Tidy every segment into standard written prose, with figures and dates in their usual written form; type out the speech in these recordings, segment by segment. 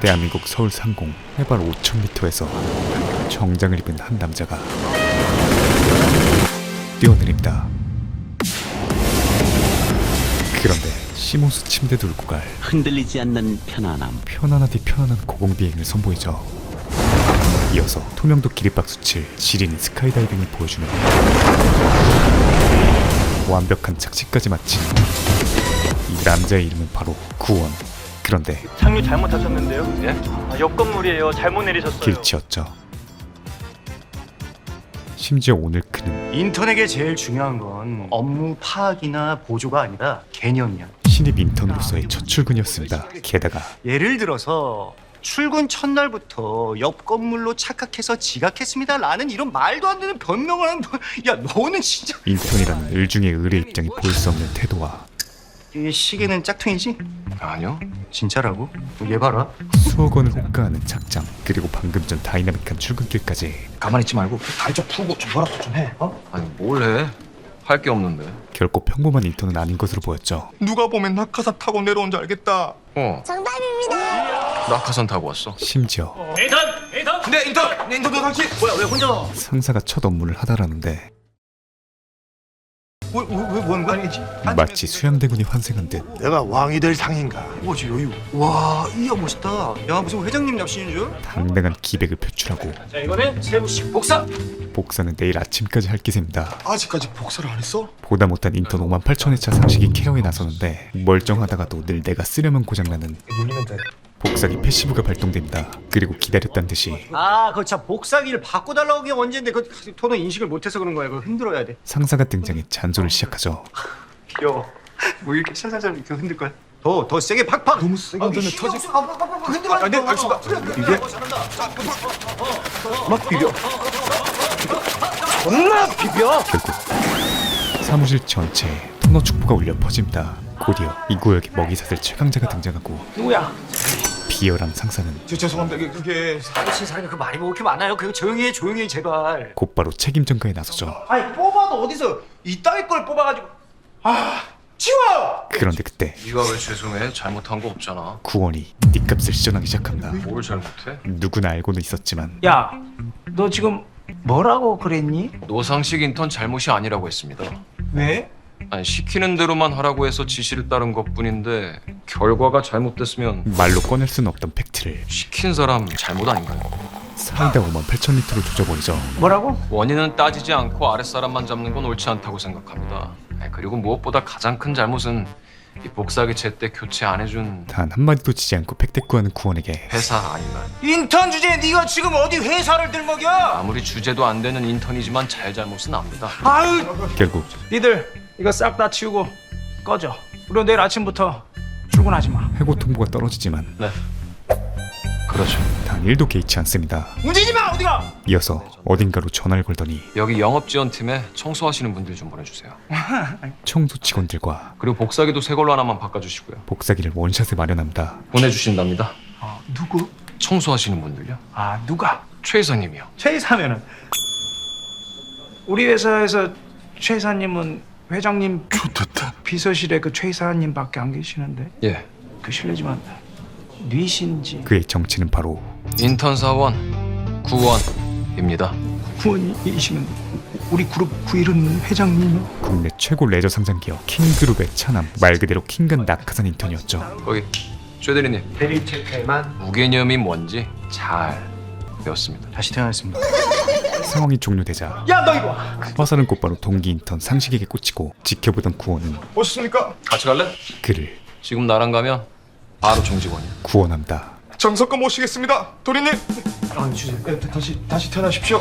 대한민국 서울 상공 해발 5,000m에서 정장을 입은 한 남자가 뛰어내립니다. 그런데 시모스 침대 돌고 갈 흔들리지 않는 편안함. 편안하디 편안한 고공비행을 선보이죠. 이어서 투명도 기립박 수칠 지린 스카이다이빙을 보여주며 완벽한 착지까지 마친 이 남자의 이름은 바로 구원. 그런데 착륙 잘못하셨는데요? 예? 옆 건물이에요. 잘못 내리셨어요. 길치였죠. 심지어 오늘 그는 인턴에게 제일 중요한 건 업무 파악이나 보조가 아니라 개념이야. 신입 인턴으로서의 첫 출근이었습니다. 게다가 예를 들어서 출근 첫날부터 옆 건물로 착각해서 지각했습니다 라는 이런 말도 안 되는 변명을 하는 야 너는 진짜 인턴이라는 을중의 을의 입장이 보일 수 없는 태도와 이 시계는 짝퉁이지? 아니요. 진짜라고? 얘 봐라. 수억 원을 호가하는 착장, 그리고 방금 전 다이나믹한 출근길까지 가만히 있지 말고 다리 좀 풀고 좀 뭐라도 좀 해. 어? 아니 뭘 해? 할 게 없는데. 결코 평범한 인턴은 아닌 것으로 보였죠. 누가 보면 낙하산 타고 내려온 줄 알겠다. 정답입니다. 낙하산 타고 왔어. 심지어 네, 인턴도 당신 뭐야 왜 혼자 상사가 첫 업무를 하다라는데 왜 뭐하는 거야? 아니지. 마치 수양대군이 환생한 듯 내가 왕이 될 상인가? 뭐지 여유. 와 이야 멋있다. 야 무슨 회장님 납치인 줄? 당당한 기백을 표출하고 자, 이거는 세부식 복사. 복사는 내일 아침까지 할 기세입니다. 아직까지 복사를 안 했어? 보다 못한 인턴 58,000회차 상식이 케어에 나서는데 멀쩡하다가도 늘 내가 쓰려면 고장나는 복사기 패시브가 발동됩니다. 그리고 기다렸단 듯이 아 그거 참 복사기를 바꿔달라고 게 언제인데 그 토는 인식을 못해서 그런 거야. 그거 흔들어야 돼. 상사가 등장해 잔소리를 시작하죠. 귀여워. 뭐 이렇게 살살살 이렇게 흔들 거야? 더 세게 팍팍. 너무 세게 흔들면 터질. 흔들어. 아, 네, 알겠습니다. 이게 막 비벼. 존나 비벼. 결국 사무실 전체에 토너 축포가 울려 퍼집니다. 곧이어 이 구역의 먹이사슬 최강자가 등장하고 누구야? 비열한 상사는 죄송합니다. 그게 사무실 사람이 그 말이 뭐 이렇게 많아요? 그거 조용히 해 제발. 곧바로 책임 전가에 나서죠. 아니 뽑아도 어디서 이따위 걸 뽑아가지고 치워. 그런데 그때 네가 왜 죄송해? 잘못한 거 없잖아. 구원이 뒷값을 시전하기 시작합니다. 뭘 잘못해? 누구나 알고는 있었지만 야, 너 지금 뭐라고 그랬니? 노상식 인턴 잘못이 아니라고 했습니다. 왜? 아니 시키는 대로만 하라고 해서 지시를 따른 것뿐인데 결과가 잘못됐으면 말로 꺼낼 수는 없던 팩트를 시킨 사람 잘못 아닌가요? 사이다 58,000리터로 조져버리죠. 뭐라고? 원인은 따지지 않고 아랫사람만 잡는 건 옳지 않다고 생각합니다. 그리고 무엇보다 가장 큰 잘못은 이 복사기 제때 교체 안 해준 단 한마디도 지지 않고 팩대꾸하는 구원에게 회사 아닌가요? 인턴 주제에 네가 지금 어디 회사를 들먹여? 아무리 주제도 안 되는 인턴이지만 잘못은 압니다. 아유, 결국 니들 이거 싹 다 치우고 꺼져. 그리고 내일 아침부터 출근하지 마. 해고 통보가 떨어지지만 네. 그렇죠. 단 1도 개의치 않습니다. 움직이지 마 어디가? 이어서 어딘가로 전화를 걸더니 여기 영업지원팀에 청소하시는 분들 좀 보내주세요. 청소 직원들과 그리고 복사기도 새 걸로 하나만 바꿔주시고요. 복사기를 원샷에 마련합니다. 보내주신답니다. 누구? 청소하시는 분들요. 아, 누가? 최 이사님이요. 최 이사면은 우리 회사에서 최 이사님은 회장님 비서실에 그 최 이사님밖에 안 계시는데 예. 그 실례지만 뉘신지 그의 정체는 바로 인턴 사원 구원입니다. 구원이시면 우리 그룹 구일은 회장님이 국내 최고 레저 상장 기업 킹그룹의 차남, 말 그대로 킹간 낙하산 인턴이었죠. 거기 최 대리님 대리 체크만 무개념이 뭔지 잘 배웠습니다. 다시 태어났습니다. 상황이 종료되자 야, 너 이거 와. 화살은 곧바로 동기 인턴 상식에게 꽂히고 지켜보던 구원은 오셨습니까? 같이 갈래? 그를 지금 나랑 가면 바로 정직원이야. 구원합니다. 정석권 모시겠습니다. 도리님. 다시 태어나십시오.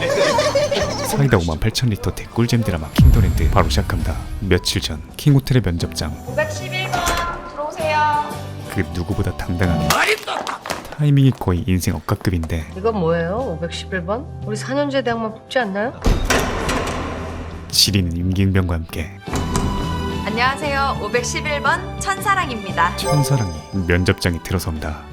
사이다 58,000리터 대꿀잼 드라마 킹더랜드 바로 시작합니다. 며칠 전 킹호텔의 면접장 511번 들어오세요. 그 누구보다 당당하게 타이밍이 거의 인생 억가급인데 이건 뭐예요? 511번? 우리 4년제 대학만 뽑지 않나요? 지리는 임기응변과 함께 안녕하세요. 511번 천사랑입니다. 천사랑이 면접장에 들어섭니다.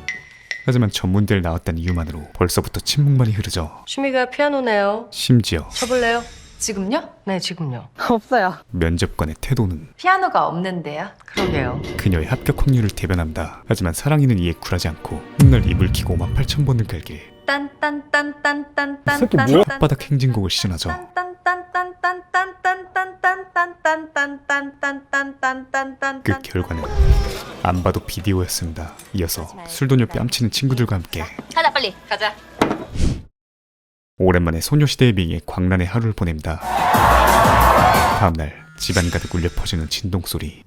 하지만 전문대를 나왔다는 이유만으로 벌써부터 침묵만이 흐르죠. 취미가 피아노네요. 심지어 쳐볼래요? 지금요? 네, 지금요. 없어요. 면접관의 태도는 피아노가 없는데요. 그러게요. 그녀의 합격 확률을 대변한다. 하지만 사랑이는 이에 굴하지 않고 훗날 이불 키고 58,000번을 갈길 딴딴딴딴딴딴딴 혓바닥 행진곡을 시전하죠. 그 결과는 안 봐도 비디오였습니다. 이어서 술돈을 뺨치는 친구들과 함께 가자 빨리 가자. 오랜만에 소녀시대에 비해 광란의 하루를 보냅니다. 다음날 집안 가득 울려 퍼지는 진동소리.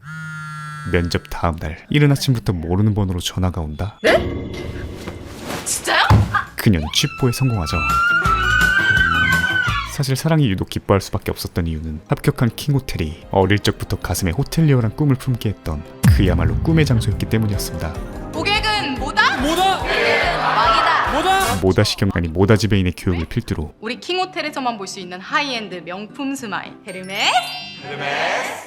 면접 다음날 이른 아침부터 모르는 번호로 전화가 온다. 진짜요? 그녀는 취뽀에 성공하죠. 사실 사랑이 유독 기뻐할 수밖에 없었던 이유는 합격한 킹호텔이 어릴 적부터 가슴에 호텔리어란 꿈을 품게 했던 그야말로 꿈의 장소였기 때문이었습니다. 고객은 뭐다? 뭐다? 고객은 왕이다. 뭐다? 모다시경 아니 모다지배인의 교육을 필두로 우리 킹호텔에서만 볼 수 있는 하이엔드 명품 스마일 헤르메스.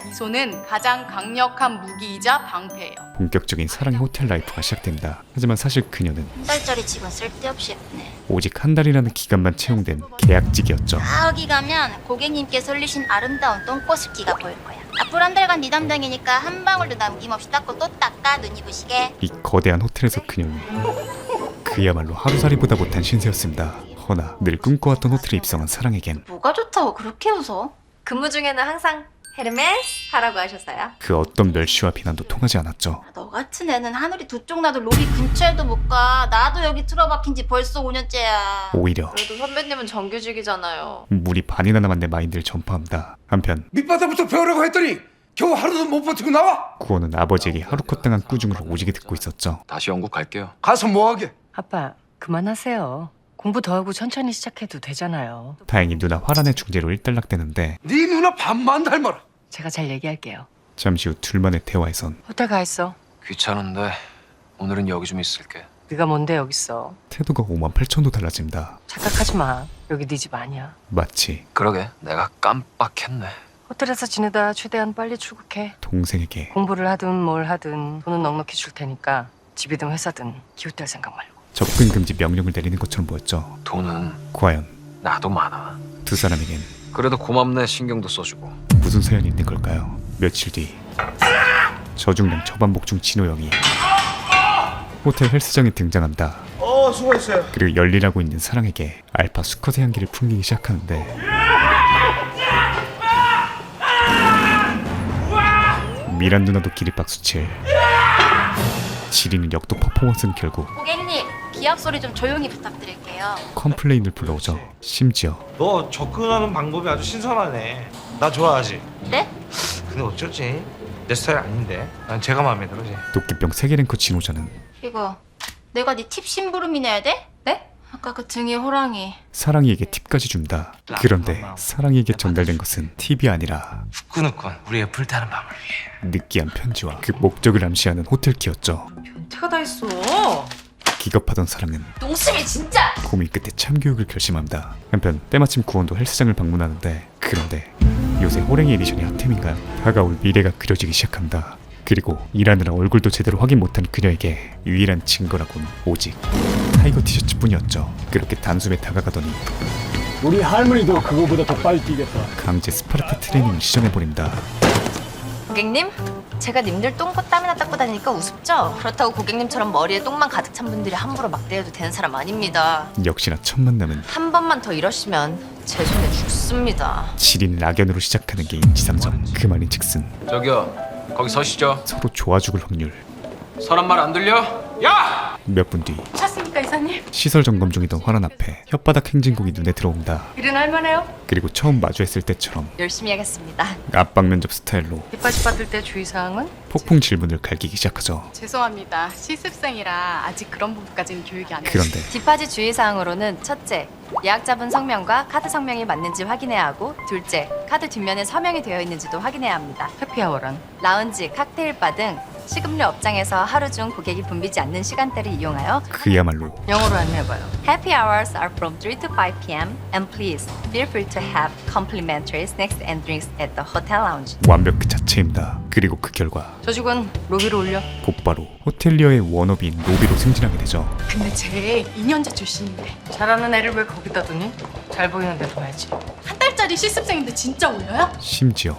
이 손은 가장 강력한 무기이자 방패예요. 본격적인 사랑의 호텔 라이프가 시작됩니다. 하지만 사실 그녀는 한 달짜리 직원 쓸데없이 했네. 오직 한 달이라는 기간만 채용된 계약직이었죠. 저기 가면 고객님께 설리신 아름다운 똥꼬습기가 보일 거야. 앞으로 한 달간 네 담당이니까 한 방울도 남김없이 닦고 또 닦아 눈 입으시게. 이 거대한 호텔에서 그녀는 그야말로 하루살이보다 못한 신세였습니다. 허나 늘 꿈꿔왔던 호텔에 입성한 사랑에겐 뭐가 좋다고 그렇게 웃어? 근무 중에는 항상 헤르메스 하라고 하셨어요. 그 어떤 멸시와 비난도 통하지 않았죠. 너 같은 애는 하늘이 두 쪽 나도 로비 근처에도 못 가. 나도 여기 틀어박힌 지 벌써 5년째야. 오히려 그래도 선배님은 정규직이잖아요. 물이 반이나 남은 내 마인드를 전파합니다. 한편 밑바닥부터 배우라고 했더니 겨우 하루도 못 버티고 나와? 구원은 아버지에게 하루컷 당한 꾸중을 오지게 듣고 있었죠. 다시 영국 갈게요. 가서 뭐하게? 아빠, 그만하세요. 공부 더 하고 천천히 시작해도 되잖아요. 다행히 누나 화란의 중재로 일단락되는데 네 누나 반만 닮아라. 제가 잘 얘기할게요. 잠시 후 둘만의 대화에선 호텔 가 있어. 귀찮은데 오늘은 여기 좀 있을게. 네가 뭔데 여기 있어? 태도가 58,000도 달라집니다. 착각하지 마. 여기 네 집 아니야. 마치 그러게 내가 깜빡했네. 호텔에서 지내다 최대한 빨리 출국해. 동생에게 공부를 하든 뭘 하든 돈은 넉넉히 줄 테니까 집이든 회사든 기웃될 생각 말고. 접근 금지 명령을 내리는 것처럼 보였죠. 돈은 과연 나도 많아. 두 사람에겐 그래도 고맙네 신경도 써주고. 무슨 사연이 있는 걸까요? 며칠 뒤 저중량 저반복 중 진호영이 호텔 헬스장에 등장한다. 수고했어요. 그리고 열일하고 있는 사랑에게 알파 수컷의 향기를 풍기기 시작하는데 미란 누나도 기립박수칠. 지리는 역도 퍼포먼스는 결국 고객님, 기합 소리 좀 조용히 부탁드릴게요. 컴플레인을 불러오죠. 심지어 너 접근하는 방법이 아주 신선하네. 나 좋아하지? 네? 근데 어쩌지? 내 스타일 아닌데. 난 제가 마음에 들어지. 도끼병 세계랭커 진호자는 이거 내가 네 팁 심부름이 내야 돼? 네? 아까 그 등에 호랑이. 사랑이에게 팁까지 준다. 그런데 사랑이에게 전달된 것은 팁이 아니라 후끈후끈 우리의 불타는 밤을 위해. 느끼한 편지와 그 목적을 암시하는 호텔키였죠. 변태가 다 있어. 기겁하던 사랑은 농심이 진짜! 고민 끝에 참교육을 결심합니다. 한편 때마침 구원도 헬스장을 방문하는데 그런데 요새 호랭이 에디션이 핫템인가요? 다가올 미래가 그려지기 시작합니다. 그리고 일하느라 얼굴도 제대로 확인 못한 그녀에게 유일한 증거라곤 오직 타이거 티셔츠뿐이었죠. 그렇게 단숨에 다가가더니 우리 할머니도 그거보다 더 빨리 뛰겠어. 강제 스파르타 트레이닝을 시전해버립니다. 고객님, 제가 님들 똥꼬 땀이나 닦고 다니니까 우습죠? 그렇다고 고객님처럼 머리에 똥만 가득 찬 분들이 함부로 막대해도 되는 사람 아닙니다. 역시나 첫 만남은 한 번만 더 이러시면 제 손에 죽습니다. 지린 낙연으로 시작하는 게 인지상정. 그 말인즉슨 저기요 거기 서시죠. 서로 좋아 죽을 확률. 사람 말 안 들려? 야! 몇 분 뒤 셨습니까 이사님? 시설 점검 중이던 화란 앞에 혓바닥 행진곡이 눈에 들어옵니다. 일은 할만해요? 그리고 처음 마주했을 때처럼 열심히 하겠습니다. 압박 면접 스타일로 빗바지 받을 때 주의사항은? 폭풍 질문을 갈기기 시작하죠. 죄송합니다. 실습생이라 아직 그런 부분까지는 교육이 안 그런데 뒷바지 주의사항으로는 첫째, 예약자분 성명과 카드 성명이 맞는지 확인해야 하고 둘째, 카드 뒷면에 서명이 되어 있는지도 확인해야 합니다. 해피아워란? 라운지, 칵테일바 등 식음료 업장에서 하루 중 고객이 붐비지 않는 시간대를 이용하여 그야말로 영어로 안내해봐요. Happy hours are from 3 to 5 p.m. and please feel free to have complimentary snacks and drinks at the hotel lounge. 완벽 그 자체입니다. 그리고 그 결과 저 직원 로비로 올려. 곧바로 호텔리어의 워너비인 로비로 승진하게 되죠. 근데 제 2년제 출신인데 잘하는 애를 왜 거기다 두니? 잘 보이는 데 둬야지. 한 달짜리 10살짜리 실습생인데 진짜 올려요? 심지어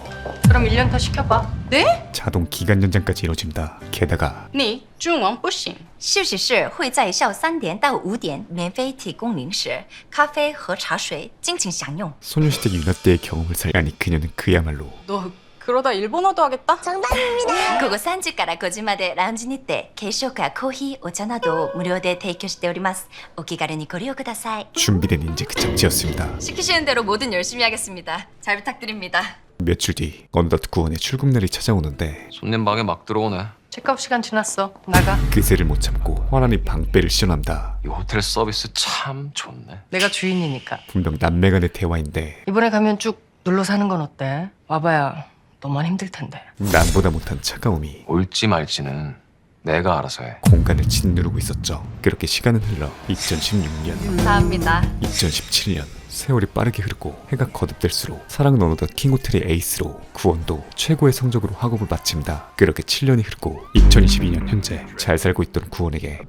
그럼 1년 더 시켜봐. 네? 자동 기간 연장까지 이뤄진다. 게다가 你中文不行。休息室会在下午3点到5点免费提供零食、咖啡和茶水，尽情享用。 소녀시대 유나 때의 경험을 아니 그녀는 그야말로 너 그러다 일본어도 하겠다? 午後3時から5時までラウンジにて軽食やコーヒー、お茶などを無料で提供しております。お気軽にご利用ください。 준비된 인재 그 장치였습니다. 시키시는 대로 뭐든 열심히 하겠습니다. 잘 부탁드립니다. 며칠 뒤 어느덧 구원의 출국날이 찾아오는데 손님 방에 막 들어오네. 체크아웃 시간 지났어. 나가. 그새를 못 참고 화란히 방배를 시전한다. 이 호텔 서비스 참 좋네. 내가 주인이니까. 분명 남매 간의 대화인데 이번에 가면 쭉 눌러 사는 건 어때? 와봐야 너만 힘들 텐데. 남보다 못한 차가움이 올지 말지는 내가 알아서 해. 공간을 짓누르고 있었죠. 그렇게 시간은 흘러 2016년, 감사합니다. 2017년 세월이 빠르게 흐르고 해가 거듭될수록 사랑은 어느덧 킹호텔의 에이스로 구원도 최고의 성적으로 학업을 마칩니다. 그렇게 7년이 흐르고 2022년 현재 잘 살고 있던 구원에게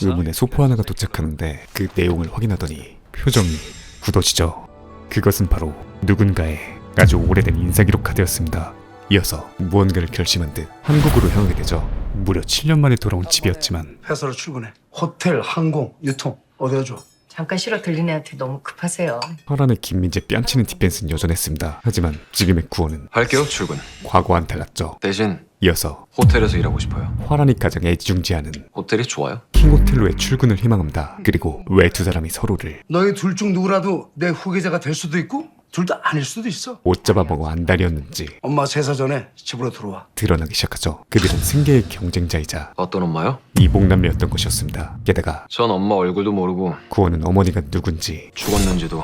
의문의 소포 하나가 도착하는데 그 내용을 확인하더니 표정이 굳어지죠. 그것은 바로 누군가의 아주 오래된 인사기록 카드였습니다. 이어서 무언가를 결심한 듯 한국으로 향하게 되죠. 무려 7년 만에 돌아온 집이었지만 회사로 출근해. 호텔, 항공, 유통 어디다 줘? 잠깐 쉬러 들린 애한테 너무 급하세요. 화란의 김민재 뺨치는 디펜스는 여전했습니다. 하지만 지금의 구원은 할게요, 출근. 과거와는 달랐죠. 대신 이어서 호텔에서 일하고 싶어요. 화란이 가장 애지중지하는 호텔이 좋아요. 킹호텔로의 출근을 희망합니다. 그리고 왜 두 사람이 서로를 너희 둘 중 누구라도 내 후계자가 될 수도 있고 둘 다 아닐 수도 있어. 못 잡아먹어 안달이었는지 엄마 제사 전에 집으로 들어와. 드러나기 시작하죠. 그들은 승계의 경쟁자이자 어떤 엄마요? 이복남매였던 것이었습니다. 게다가 전 엄마 얼굴도 모르고 구원은 어머니가 누군지 죽었는지도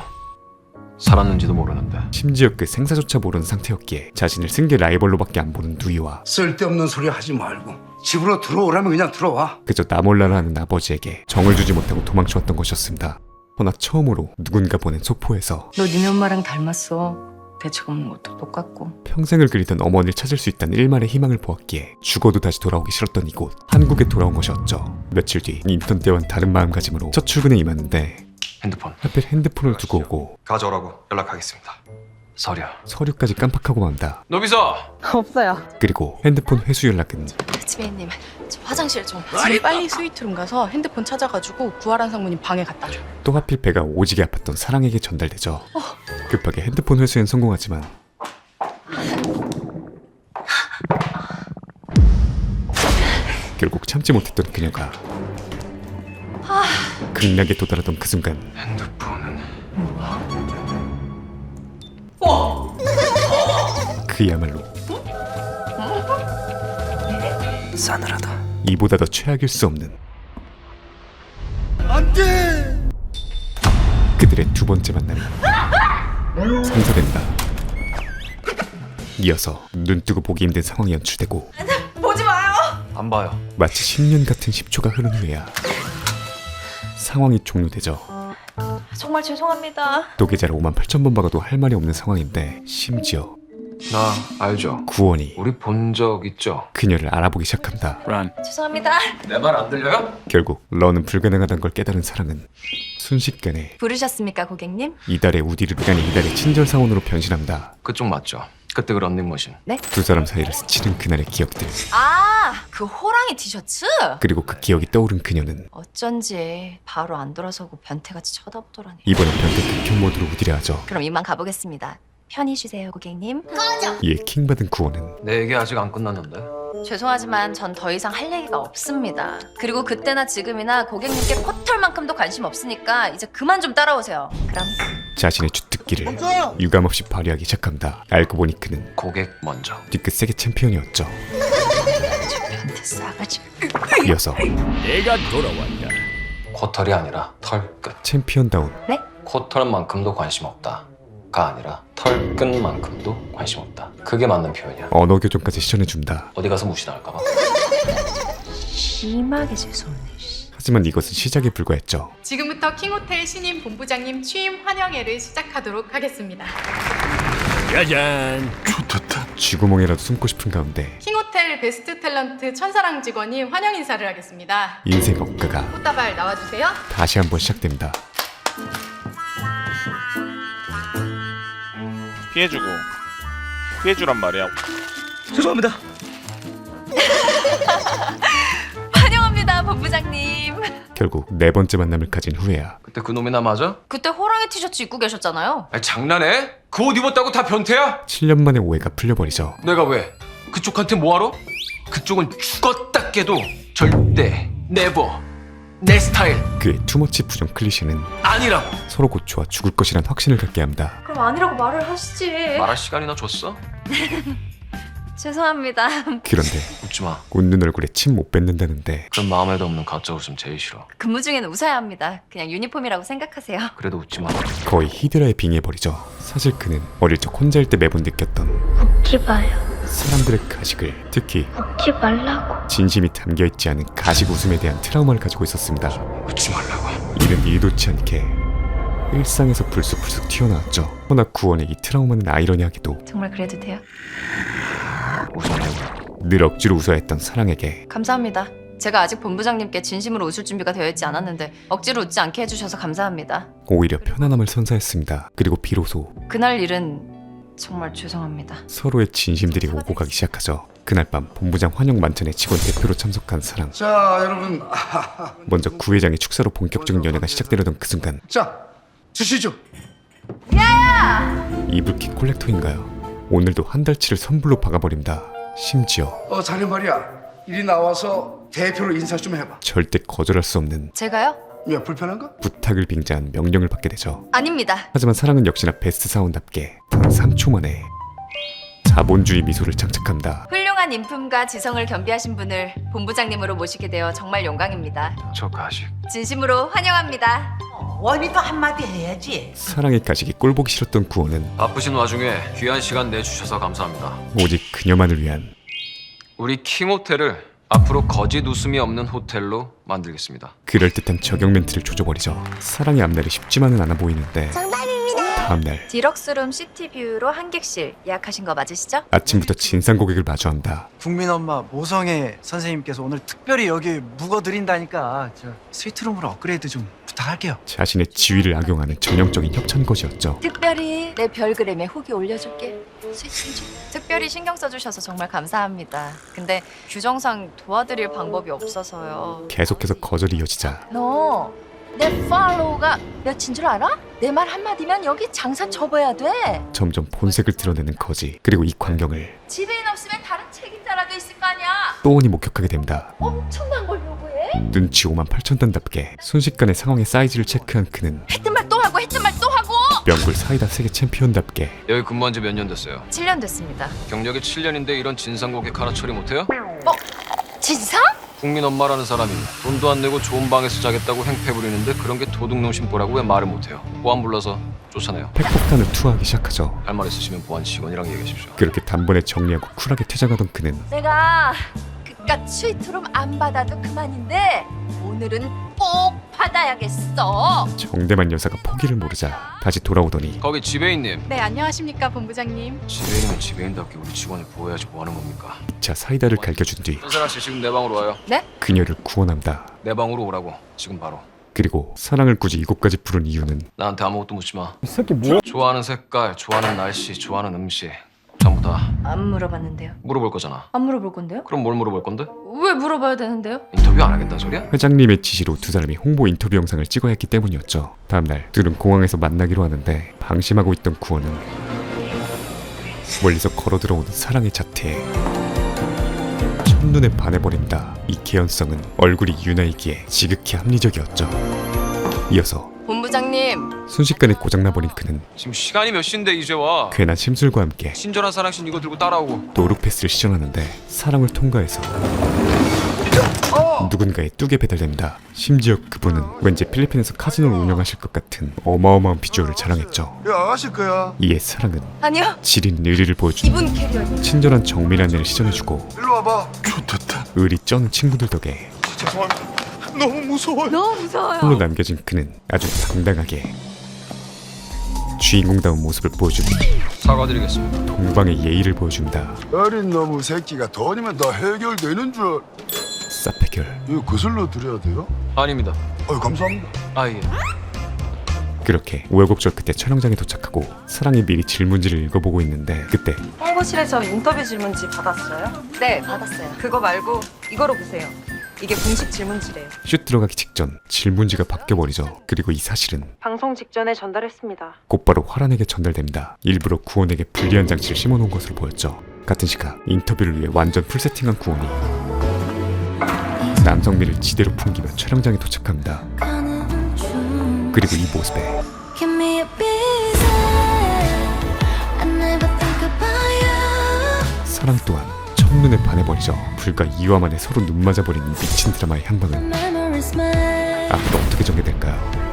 살았는지도 모르는데. 심지어 그 생사조차 모르는 상태였기에 자신을 승계 라이벌로밖에 안 보는 누이와 쓸데없는 소리 하지 말고 집으로 들어오라면 그냥 들어와. 그저 나몰라라 하는 아버지에게 정을 주지 못하고 도망쳐왔던 것이었습니다. 허나 처음으로 누군가 보낸 소포에서 너 니네 엄마랑 닮았어. 대책 없는 것도 똑같고. 평생을 그리던 어머니를 찾을 수 있다는 일말의 희망을 보았기에 죽어도 다시 돌아오기 싫었던 이곳 한국에 돌아온 것이었죠. 며칠 뒤 인턴 때와는 다른 마음가짐으로 첫 출근에 임하는데 핸드폰 하필 핸드폰을 두고 오고 가져오라고 연락하겠습니다. 서류까지 깜빡하고 만다. 노비서! 없어요. 그리고 핸드폰 회수 연락은 지배인님, 저 화장실 좀. 지금 빨리 스위트룸 가서 핸드폰 찾아가지고 구하란 상무님 방에 갖다 줘. 또 하필 배가 오지게 아팠던 사랑에게 전달되죠. 급하게 핸드폰 회수엔 성공하지만 결국 참지 못했던 그녀가 극락에 도달하던 그 순간 핸드폰은 그야말로 싸늘하다. 이보다 더 최악일 수 없는 안돼! 그들의 두 번째 만남이 상쇄된다. 이어서 눈뜨고 보기 힘든 상황이 연출되고 보지 마요. 안 봐요. 마치 10년 같은 10초가 흐른 후에야 상황이 종료되죠. 정말 죄송합니다. 또 계좌를 58,000번 박아도 할 말이 없는 상황인데 심지어 나 알죠? 구원이 우리 본 적 있죠? 그녀를 알아보기 시작합니다. 죄송합니다. 내 말 안 들려요? 결국 런은 불가능하다는 걸 깨달은 사랑은 순식간에 부르셨습니까, 고객님? 이달의 우디를 아니 이달의 친절 사원으로 변신합니다. 그쪽 맞죠? 그때 그 런닝머신. 두 사람 사이를 스치는 그날의 기억들 아, 그 호랑이 티셔츠? 그리고 그 기억이 떠오른 그녀는 어쩐지 바로 안 돌아서고 변태같이 쳐다보더라니. 이번엔 변태 극혐 모드로 우디려 하죠. 그럼 이만 가보겠습니다. 편히 쉬세요, 고객님. 이에 킹받은 구원은 내 얘기 아직 안 끝났는데. 죄송하지만 전 더 이상 할 얘기가 없습니다. 그리고 그때나 지금이나 고객님께 코털만큼도 관심 없으니까 이제 그만 좀 따라오세요. 그럼. 자신의 주특기를 유감없이 발휘하기 시작합니다. 알고 보니 그는 고객 먼저. 뒤끝 세계 챔피언이었죠. 변태 싸가지. 이어서 코털이 아니라 털끝. 챔피언다운 네? 코털만큼도 관심 없다. 가 아니라 털끝만큼도 관심 없다. 그게 맞는 표현이야. 언어 교정까지 시전해준다. 어디 가서 무시당할까봐. 심하게 죄송해. 하지만 이것은 시작에 불과했죠. 지금부터 킹호텔 신임 본부장님 취임 환영회를 시작하도록 하겠습니다. 쥐구멍이라도 숨고 싶은 가운데 킹호텔 베스트 탤런트 천사랑 직원이 환영 인사를 하겠습니다. 인생 억가가 꽃다발 나와주세요. 다시 한번 시작됩니다. 피해주란 말이야. 죄송합니다. 환영합니다, 본부장님. 결국 네 번째 만남을 가진 후에야 그때 그 놈이나 맞아? 그때 호랑이 티셔츠 입고 계셨잖아요. 아니 장난해? 그 옷 입었다고 다 변태야? 7년 만에 오해가 풀려버리죠. 내가 왜? 그쪽한테 뭐하러? 그쪽은 죽었다 깨도 절대 네버 내 스타일 그의 투머치 부정 클리셰는 아니라고. 서로 곧 좋아 죽을 것이란 확신을 갖게 합니다. 그럼 아니라고 말을 하시지. 말할 시간이나 줬어? 죄송합니다. 그런데 웃지마. 웃는 얼굴에 침 못 뱉는다는데 그런 마음에도 없는 가짜 웃음 제일 싫어. 근무 중에는 웃어야 합니다. 그냥 유니폼이라고 생각하세요. 그래도 웃지마. 거의 히드라에 빙해버리죠. 사실 그는 어릴 적 혼자일 때 매번 느꼈던 웃지 마요. 사람들의 가식을, 특히 웃지 말라고. 진심이 담겨있지 않은 가식 웃음에 대한 트라우마를 가지고 있었습니다. 웃지 말라고. 이는 의도치 않게 일상에서 불쑥불쑥 튀어나왔죠. 허나 구원의 이 트라우마는 아이러니하게도 정말 그래도 돼요? 웃음 말고. 늘 억지로 웃어야 했던 사랑에게 감사합니다. 제가 아직 본부장님께 진심으로 웃을 준비가 되어 있지 않았는데 억지로 웃지 않게 해주셔서 감사합니다. 오히려 편안함을 선사했습니다. 그리고 비로소 그날 일은 정말 죄송합니다. 서로의 진심들이 오고 가기 시작하죠. 그날 밤 본부장 환영 만찬에 직원 대표로 참석한 사랑. 자, 여러분. 먼저 구회장의 축사로 본격적인 연애가 시작되려던 그 순간 자, 주시죠. 이불킥 콜렉터인가요? 오늘도 한 달치를 선불로 박아버립니다. 심지어 자네 말이야. 이리 나와서 대표로 인사 좀 해봐. 절대 거절할 수 없는 제가요? 야, 불편한가? 부탁을 빙자한 명령을 받게 되죠. 아닙니다. 하지만 사랑은 역시나 베스트 사원답게 단 3초 만에 자본주의 미소를 장착합니다. 훌륭한 인품과 지성을 겸비하신 분을 본부장님으로 모시게 되어 정말 영광입니다. 저 가식. 진심으로 환영합니다. 원희도 한마디 해야지. 사랑의 가식이 꼴보기 싫었던 구원은 바쁘신 와중에 귀한 시간 내주셔서 감사합니다. 오직 그녀만을 위한 우리 킹호텔을 앞으로 거짓 웃음이 없는 호텔로 만들겠습니다. 그럴듯한 저격 멘트를 조져버리죠. 사랑의 앞날이 쉽지만은 않아 보이는데 다음날 디럭스룸 시티뷰로 한 객실 예약하신 거 맞으시죠? 아침부터 진상 고객을 마주합니다. 국민 엄마 모성애 선생님께서 오늘 특별히 여기 묵어드린다니까 저 스위트룸으로 업그레이드 좀 부탁할게요. 자신의 지위를 악용하는 전형적인 협찬것이었죠. 특별히 내 별그램에 후기 올려줄게. 특별히 신경 써주셔서 정말 감사합니다. 근데 규정상 도와드릴 방법이 없어서요. 계속해서 거절이 이어지자 너 내 팔로우가 몇인 줄 알아? 내 말 한마디면 여기 장사 접어야 돼. 점점 본색을 드러내는 거지. 그리고 이 광경을 지배인 없으면 다른 책임자라도 있을 거 아니야. 또원이 목격하게 됩니다. 엄청난 걸 요구해? 눈치 5만 8천 단답게 순식간에 상황의 사이즈를 체크한 그는 했던 말 또 하고 했던 말 또 하고. 명불 사이다 세계 챔피언답게 여기 근무한 지 몇 년 됐어요? 7년 됐습니다. 경력이 7년인데 이런 진상 고객 하나 처리 못해요? 진상? 국민 엄마라는 사람이 돈도 안 내고 좋은 방에서 자겠다고 행패 부리는데 그런 게 도둑놈심보라고 왜 말을 못해요? 보안 불러서 쫓아내요. 팩폭탄을 투하하기 시작하죠. 할 말 있으시면 보안 직원이랑 얘기하십시오. 그렇게 단번에 정리하고 쿨하게 퇴장하던 그는 내가 그깟 스위트룸 안 받아도 그만인데 오늘은 꼭 받아야겠어. 정대만 여사가 포기를 모르자 다시 돌아오더니 거기 지배인님. 네, 안녕하십니까, 본부장님. 지배인은 지배인답게 우리 직원을 보호해야지 뭐 하는 겁니까? 2차 사이다를 갈겨준 뒤 현선아 씨 지금 내 방으로 와요. 그녀를 구원합니다. 내 방으로 오라고. 지금 바로. 그리고 사랑을 굳이 이곳까지 부른 이유는 나한테 아무것도 묻지 마. 이 새끼 뭐야? 좋아하는 색깔, 좋아하는 날씨, 좋아하는 음식 전부 다 안 물어봤는데요. 물어볼 거잖아. 안 물어볼 건데요? 그럼 뭘 물어볼 건데? 왜 물어봐야 되는데요? 인터뷰 안 하겠다는 소리야? 회장님의 지시로 두 사람이 홍보 인터뷰 영상을 찍어야 했기 때문이었죠. 다음날 둘은 공항에서 만나기로 하는데 방심하고 있던 구원은 멀리서 걸어 들어오는 사랑의 자태에 첫눈에 반해버립니다. 이 개연성은 얼굴이 유나이기에 지극히 합리적이었죠. 이어서 본부장님. 순식간에 고장나버린 그는 지금 시간이 몇 시인데 이제 와. 괜한 심술과 함께 친절한 사랑신 이거 들고 따라오고. 노루패스를 시전하는데 사랑을 통과해서 누군가의 뚝에 배달됩니다. 심지어 그분은 왠지 필리핀에서 카지노를 운영하실 것 같은 어마어마한 비주얼을 자랑했죠. 야, 아가씨 거야. 이에 사랑은 아니요. 지린 의리를 보여준 이분 캐리어입니다. 친절한 정밀한 애를 시전해주고 일로 와봐. 좋다. 의리 쩌는 친구들 덕에 죄송합니다. 너무 무서워요. 너무 무서워요. 홀로 남겨진 그는 아주 당당하게 주인공다운 모습을 보여주고 사과드리겠습니다. 동방의 예의를 보여줍니다. 어린 놈의 새끼가 돈이면 다 해결되는 줄. 쌉해결. 이거 거슬러 드려야 돼요? 아닙니다. 감사합니다. 아 예. 그렇게 우여곡절 끝에 촬영장에 도착하고 사랑이 미리 질문지를 읽어보고 있는데 그때 홍보실에서 인터뷰 질문지 받았어요? 네, 받았어요. 그거 말고 이거로 보세요. 이게 공식 질문지래요. 슛 들어가기 직전 질문지가 바뀌어버리죠. 그리고 이 사실은 방송 직전에 전달했습니다. 곧바로 화란에게 전달됩니다. 일부러 구원에게 불리한 장치를 심어놓은 것으로 보였죠. 같은 시각 인터뷰를 위해 완전 풀세팅한 구원이 남성미를 지대로 풍기며 촬영장에 도착합니다. 그리고 이 모습에 사랑 또한 첫눈에 반해버리죠. 불과 2화 만에 서로 눈 맞아버린 이 미친 드라마의 향방은 앞으로 어떻게 전개될까요?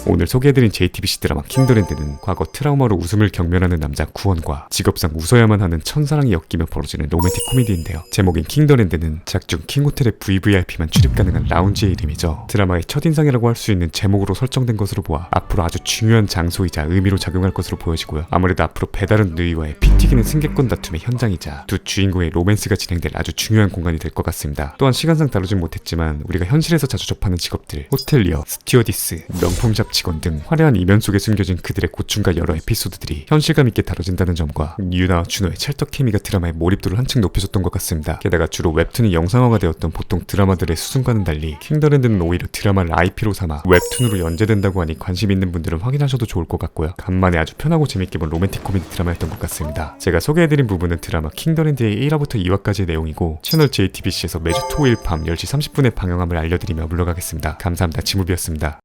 오늘 소개해드린 JTBC 드라마 킹더랜드는 과거 트라우마로 웃음을 경멸하는 남자 구원과 직업상 웃어야만 하는 천사랑이 엮이며 벌어지는 로맨틱 코미디인데요. 제목인 킹더랜드는 작중 킹호텔의 VVIP만 출입 가능한 라운지의 이름이죠. 드라마의 첫인상이라고 할 수 있는 제목으로 설정된 것으로 보아 앞으로 아주 중요한 장소이자 의미로 작용할 것으로 보여지고요. 아무래도 앞으로 배다른 누이와의 피 튀기는 승객권 다툼의 현장이자 두 주인공의 로맨스가 진행될 아주 중요한 공간이 될 것 같습니다. 또한 시간상 다루진 못했지만 우리가 현실에서 자주 접하는 직업들, 호텔리어, 스튜어디스, 명품샵 직원 등 화려한 이면 속에 숨겨진 그들의 고충과 여러 에피소드들이 현실감 있게 다뤄진다는 점과 유나와 준호의 찰떡 케미가 드라마의 몰입도를 한층 높여줬던 것 같습니다. 게다가 주로 웹툰이 영상화가 되었던 보통 드라마들의 수준과는 달리 킹더랜드는 오히려 드라마를 IP로 삼아 웹툰으로 연재된다고 하니 관심 있는 분들은 확인하셔도 좋을 것 같고요. 간만에 아주 편하고 재밌게 본 로맨틱 코미디 드라마였던 것 같습니다. 제가 소개해드린 부분은 드라마 킹더랜드의 1화부터 2화까지의 내용이고 채널 JTBC에서 매주 토요일 밤 10시 30분에 방영함을 알려드리며 물러가겠습니다. 감사합니다. 지무비였습니다.